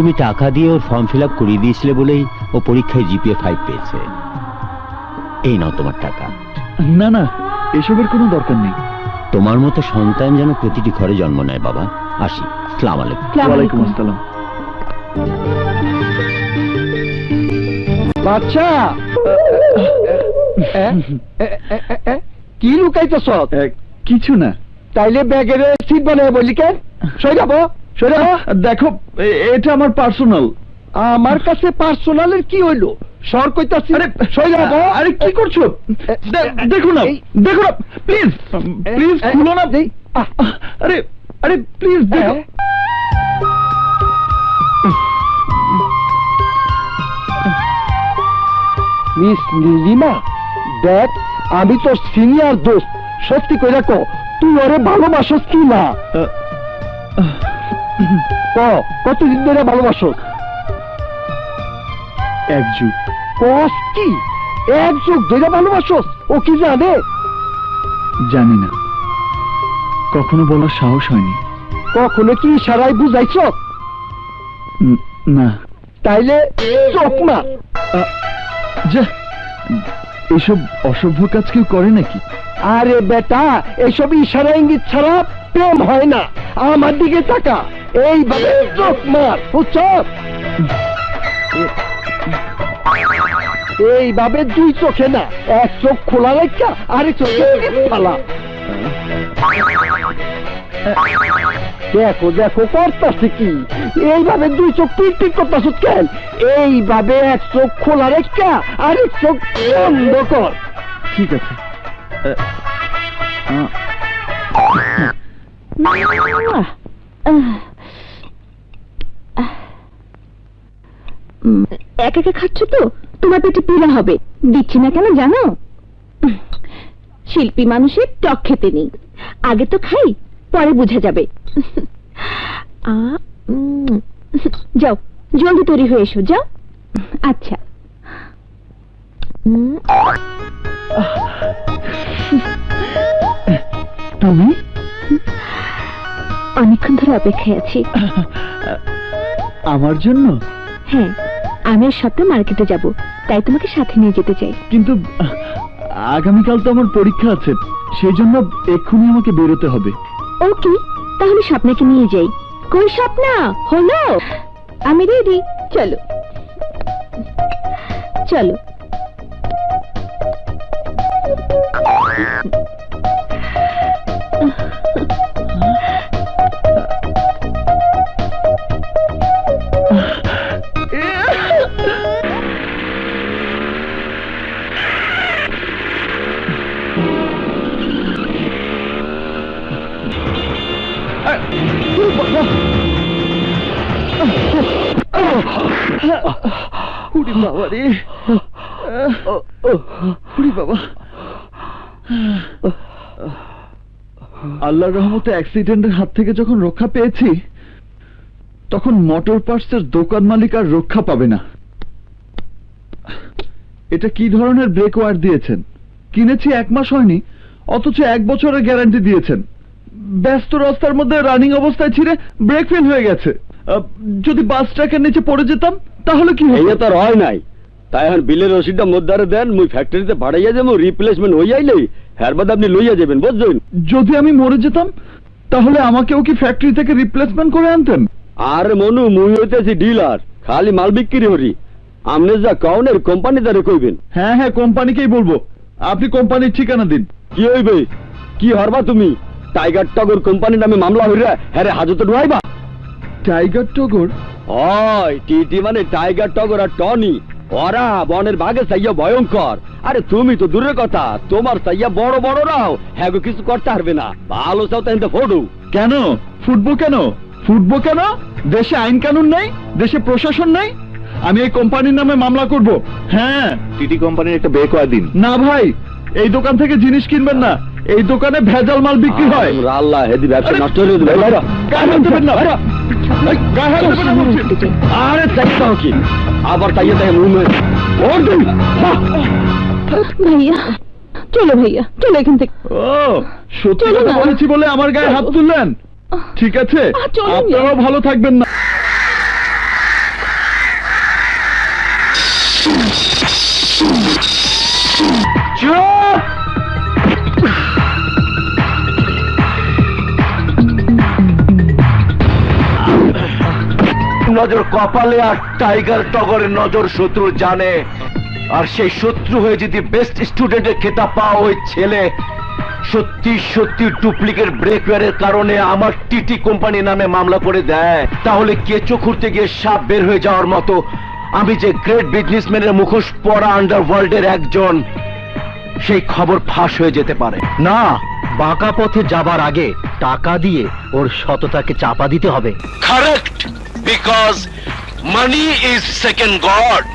তুমি টাকা দিয়ে ওর ফর্ম ফিল আপ করিয়ে দিয়েছিলে বলেই ও পরীক্ষায় জিপিএ 5 পেয়েছে। এই নাও তোমার টাকা। না না, এসবের কোনো দরকার নেই। তোমার মতো সন্তান যেন প্রতিটি ঘরে জন্ম নেয় বাবা। আসি, আসসালামু আলাইকুম। ওয়ালাইকুম আসসালাম। বাচ্চা কি লুকাইতেছ? কিছু না। তাইলে ব্যাগের সিট বানায় বললি কেন? সই যাবো, সই যাবো। দেখো, এটা আমার পার্সোনাল। আমার কাছে পার্সোনালের কি হইলো? সর কইতাছি। আরে সই যাবো। আরে কি করছো? দেখো না, দেখো না, প্লিজ প্লিজ খুলো না। আরে আরে প্লিজ দেখো। মিস নীলিমা, দেখ আমি তোর সিনিয়র দোস্ত, সত্যি কইরা কো তুই ওরে ভালোবাসস কি না? কতদিন ধরে ভালোবাসস? এক যুগ। কস কি? এক যুগ ধরে ভালোবাসস? ও কি জানে? জানি না, কখনো বলার সাহস হয়নি। কখনো কি ইশারায় বুঝাইছ? না। তাইলে চোখ না। যা, এসব অসভ্য কাজ কেউ করে নাকি? আরে বেটা, এইসব ইশারা ইঙ্গিত ছাড়া প্রেম হয় না। আমার দিকে তাকা, এইভাবে চোখ মার, বুঝছ? এইভাবে দুই চোখে না, এক চোখ খোলা রেখা আরেক চোখে ফালা। দেখো দেখো করতাছে কি? এইভাবে দুই চোখ টিক করতাছ কেন? এইভাবে এক চোখ খোলা রেখা আরেক চোখ বন্ধ কর। ঠিক আছে। একা একা খাচ্ছ তো তোমার পেটে পীড়া হবে। দিচ্ছি না কেন জানো? শিল্পী মানুষের টক খেতে নেই। আগে তো খাই, পরে বোঝা যাবে। যাও জলদি তৈরি হয়ে এসো, যাও। আচ্ছা। তুমি? অনেকক্ষণ ধরে অপেক্ষায় আছি। আমার জন্য? হ্যাঁ, আমি আর সপ্তাহ মার্কেটে যাব, তাই তোমাকে সাথে নিয়ে যেতে চাই। কিন্তু আগামীকাল তো আমার পরীক্ষা আছে, সেই জন্য এক্ষুনি আমাকে বেরোতে হবে। ওকে, তাহলে স্বপ্নাকে নিয়ে যাই। কই স্বপ্না, হলো? আমি রেডি, চলো চলো। বাবা রে, বাবা। আল্লাহর রহমতে অ্যাক্সিডেন্টের হাত থেকে যখন রক্ষা পেয়েছি, তখন মোটর পার্টসের দোকান মালিক আর রক্ষা পাবে না। এটা কি ধরনের ব্রেক ওয়্যার দিয়েছেন? কিনেছি 1 মাস হয়নি, অথচ 1 বছরের গ্যারান্টি দিয়েছেন। ব্যস্ত রাস্তার মধ্যে রানিং অবস্থায় ছিঁড়ে ব্রেক ফেল হয়ে গেছে। যদি বাস ট্র্যাকের নিচে পড়ে যেতাম তাহলে কি হতো? এই তো হয় নাই, তাই এখন বিলের রসিদটা মধ্যে দেন, মুই ফ্যাক্টরিতে পাঠাইয়া যাবো, রিপ্লেসমেন্ট হয়ে আইলেই হ্যার বাদে আপনি লইয়া যাবেন, বুঝছেন? যদি আমি মরে যেতাম তাহলে আমাকেও কি ফ্যাক্টরি থেকে রিপ্লেসমেন্ট করে আনতেন? আর মনু, মুই হইতেছি ডিলার, খালি মাল বিক্রি করি। আমনে যা কাউনের কোম্পানি দ্বারা কইবেন। হ্যাঁ হ্যাঁ, কোম্পানিকেই বলবো। আপনি কোম্পানির ঠিকানা দিন। কি হইবে? কি হরবা তুমি? টাইগার টগর কোম্পানির নামে মামলা হইরা হ্যাঁ হাজতে ঢুয়াইবা? টাইগার টগর? হয়, টিটি মানে টাইগার টগর আর টনি। ওরা বনের বাঘে সাইয়া ভয়ঙ্কর। আরে তুমি তো দূরের কথা, তোমার সাইয়া বড় বড়রাও হ্যাঁ কিছু করতে পারবে না। ভালো চাও তাই ফোটু। কেন ফুটবো? কেন ফুটবো? কেন দেশে আইন কানুন নেই? দেশে প্রশাসন নেই? আমি এই কোম্পানির নামে মামলা করব। হ্যাঁ, টিটি কোম্পানির একটা ব্রেক ওয়্যার দিন। না ভাই, এই দোকান থেকে জিনিস কিনবেন না। এই দোকানে ভেজাল মাল বিক্রি হয়। আল্লাহ, হেদি ব্যবসা নষ্ট হয়ে যাবে। গায়ে হাত দেবেন না, গায়ে হাত দেবেন না বলছি। আরে চাইতে কি আবার তাইয়া তাই রুমে ওর দিন। ভাইয়া চলো, ভাইয়া চলো এখান থেকে। ও, সত্যি চলো কথা না। বলেছি বলে আমার গায়ে হাত তুললেন? ঠিক আছে, চলো না। আপনারাও ভালো থাকবেন না। নজর কপালে আর টাইগার টগরের নজর শত্রু জানে, আর সেই শত্রু হয়ে যদি বেস্ট স্টুডেন্টের খেতাব পাওয়া ওই ছেলে সত্যি সত্যি ডুপ্লিকেট ব্রেকওয়্যারের কারণে আমার টিটি কোম্পানি নামে মামলা করে দেয়, তাহলে কেঁচো খুঁড়তে গিয়ে সাপ বের হয়ে যাওয়ার মতো আমি যে গ্রেট বিজনেসম্যানের মুখোশ পরা আন্ডারওয়ার্ল্ডের একজন, সেই খবর ফাঁস হয়ে যেতে পারে। না, বাঁকা পথে যাবার আগে টাকা দিয়ে ওর সততাকে চাপা দিতে হবে। Correct, because money is second god.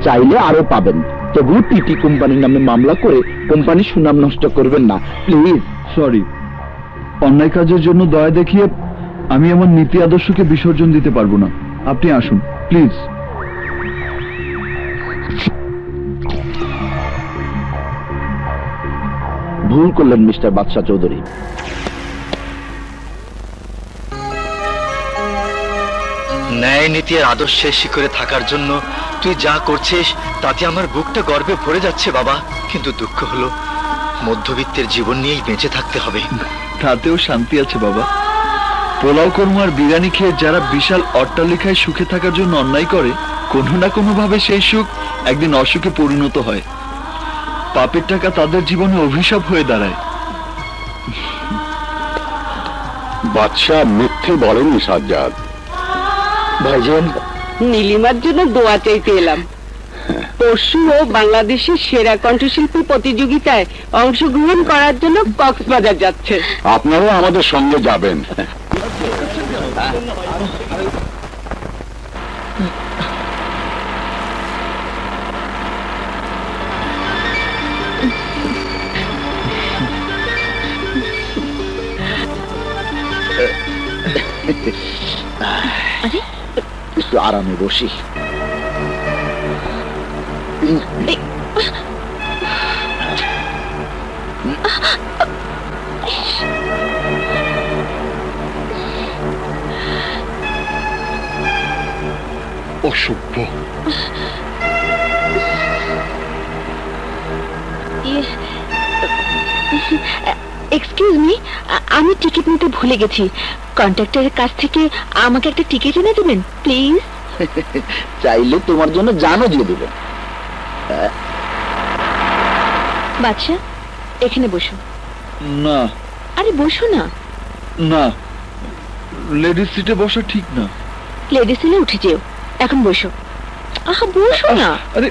চাইলে আরো পাবেন, তবু টিটি কোম্পানির নামে মামলা করে কোম্পানির সুনাম নষ্ট করবেন না প্লিজ। সরি, অন্যায় কাজের জন্য দয়া দেখিয়ে আমি আমার নীতি আদর্শকে বিসর্জন দিতে পারবো না। আপনি আসুন প্লিজ। ভুল করলেন মিস্টার বাদশা চৌধুরী। ন্যায় নীতি আর আদর্শের শিখরে থাকার জন্য তুই যা করছিস তাতে আমার বুকটা গর্বে ভরে যাচ্ছে বাবা, কিন্তু দুঃখ হলো মধ্যবিত্তের জীবন নিয়েই বেঁচে থাকতে হবে। তাতেও শান্তি আছে বাবা। পোলাও কর্ম আর বিরিয়ানি খেয়ে যারা বিশাল অট্টালিকায় সুখে থাকার জন্য অন্যায় করে, কোনো না কোনো ভাবে সেই সুখ একদিন অসুখে পরিণত হয়। পাপের টাকা তাদের জীবনে অভিশাপ হয়ে দাঁড়ায়। বাদশাহ মিথ্যে বলেননি সাজ্জাদ। ভাইজান, নীলিমার জন্য দোয়া চাইতে এলাম। পরশু ও বাংলাদেশের সেরা কণ্ঠশিল্পী প্রতিযোগিতায় অংশগ্রহণ করার জন্য কক্সবাজার যাচ্ছে। আপনারাও আমাদের সঙ্গে যাবেন। একটু আরামে বসি। অসভ্য। এক্সকিউজ মি, আমি টিকিট নিতে ভুলে গেছি। কন্ট্রাক্টরের কাছ থেকে আমাকে একটা টিকিট এনে দেবেন প্লিজ। চাইলে তোমার জন্য জানও দিয়ে দেবে। বাদশা, এখানে বসো। না আরে বসো না। না, লেডিস সিটে বসা ঠিক না। লেডিস সিটে উঠে যেও, এখন বসো। আহা বসো না। আরে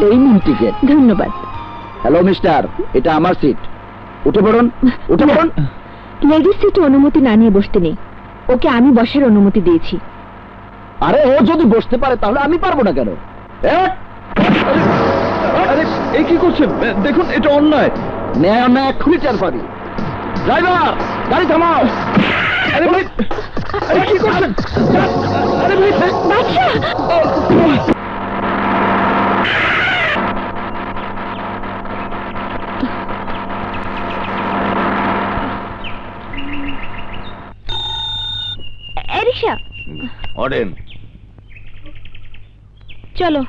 এই নিন টিকেট। ধন্যবাদ। হ্যালো মিস্টার, এটা আমার সিট, উঠে পড়ুন, উঠে পড়ুন। লেডিস সিটে অনুমতি না নিয়ে বসতে নেই, ওকে আমি বসার অনুমতি দিয়েছি। আরে ও যদি বসতে পারে তাহলে আমি পারবো না কেন? আরে এই কি করছেন? দেখুন এটা অন্যায়। ন্যায় অন্যায় এক্ষুনি টের পাবি। ড্রাইভার, গাড়ি থামাও। আরে ভাই, আরে কি করছেন? আরে ভাই, বাদশা, রিক্সা অরেন, চলো।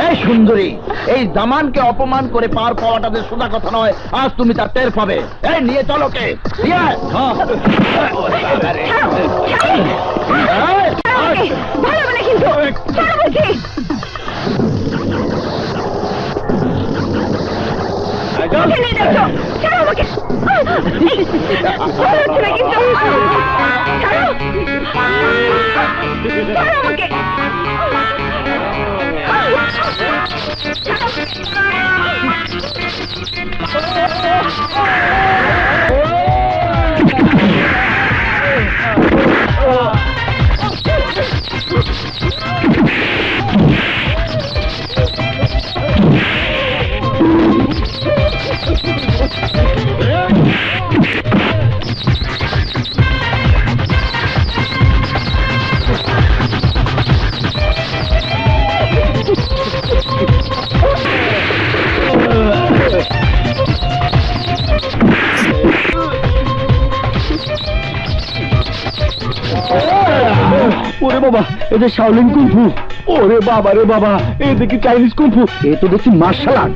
এই সুন্দরী, এই জামানকে অপমান করে পার পাওয়াটা যে সোজা কথা নয়, আজ তুমি তার টের পাবে। এই নিয়ে চলো কে, নিয়ে আয়। ভালো মানে কিন্তু চলো বলছি। ওকে নিয়ে যাচ্ছ, ছাড়ো আমাকে। ভালো হচ্ছে না কিন্তু, ছাড়ো, ছাড়ো আমাকে। ওরে বাবা এই যে শাওলিন কুংফু, ওরে বাবা রে বাবা এই দেখি চাইনিজ কুংফু, এ তো দেখছি মার্শাল আর্ট।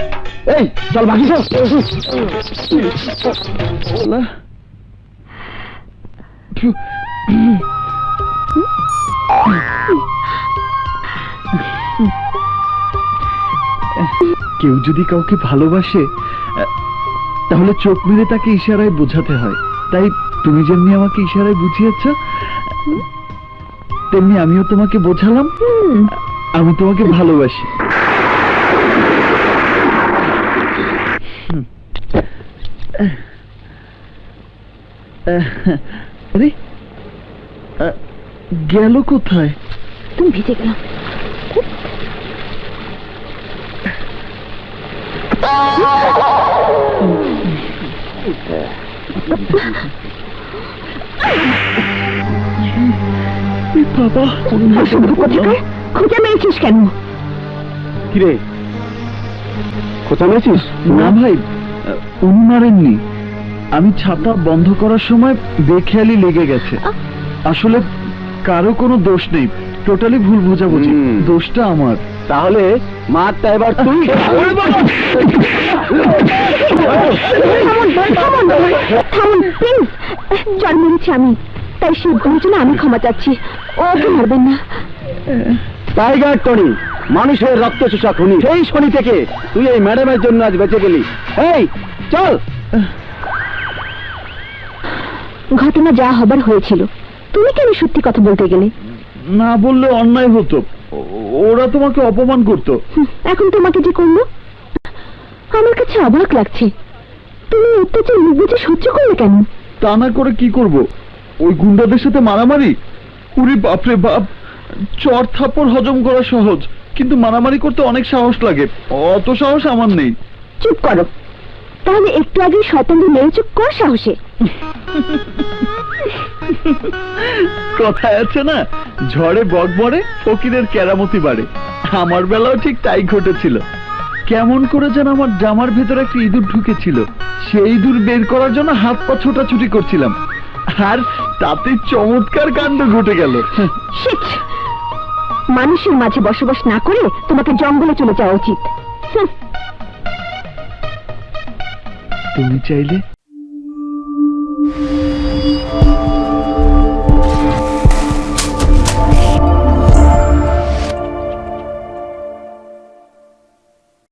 এই চল বাকি চল। ওলা। কেউ যদি কাউকে ভালোবাসে তাহলে চোখ মেরে তাকে ইশারায় বোঝাতে হয়। তাই তুমি যেমনি আমাকে ইশারায় বুঝিয়েছ তেমনি আমিও তোমাকে বোঝালাম আমি তোমাকে ভালোবাসি। আরে গেল কোথায়? তুমি ভিজে গেল। বাবা খুঁজে মেরেছিস কেন? কিরে কোথা মেরেছিস? না ভাই, উনি মারেননি। আমি ছাতা বন্ধ করার সময় বেখেয়ালি লেগে গেছে। আসলে কারো কোনো দোষ নেই, টোটালি ভুল বোঝাবুঝি। দোষটা আমার। তাহলে মারটা এবার তুই। থামুন প্লিজ, জন্ম মেরেছি আমি, তাই সেই ভুলের জন্য আমি ক্ষমা চাচ্ছি। ওকে মারবেন না। টাইগার টনি মানুষের রক্ত চোষা খুনি, সেই শনি থেকে তুই এই ম্যাডামের জন্য আজ বেঁচে গেলি। এই চল। ঘটনা যা হবার হয়েছিল, তুমি কেন সত্যি কথা বলতে গেলে? না বললে অন্যায় হতো, ওরা তোমাকে অপমান করতো। এখন তোমাকে যে করলো আমার কাছে অবাক লাগছে। তুমি অত্যাচার মুখ বুঝে সহ্য করলে কেন? তা না করে কি করব? ওই গুন্ডাদের সাথে মারামারি? উরি বাপরে বাপ, চর থাপ্পড় হজম করা সহজ, কিন্তু মারামারি করতে অনেক সাহস লাগে। অত সাহস আমার নেই। চুপ করো, তাহলে একটু আগে শয়তানদের মেরেছ কর সাহসে? কথায় আছে না, ঝড়ে বক মরে ফকিরের কেরামতি বাড়ে। আমার বেলাও ঠিক তাই ঘটেছিল। কেমন করে যেন আমার জামার ভেতরে একটা ইঁদুর ঢুকেছিল, সেই ইঁদুর বের করার জন্য হাত পা ছোটাছুটি করছিলাম, আর তাতে চমৎকার কাণ্ড ঘটে গেল। শিট! মানুষের মাঝে বসবাস না করে তোমাকে জঙ্গলে চলে যাওয়া উচিত। তুমি চাইলে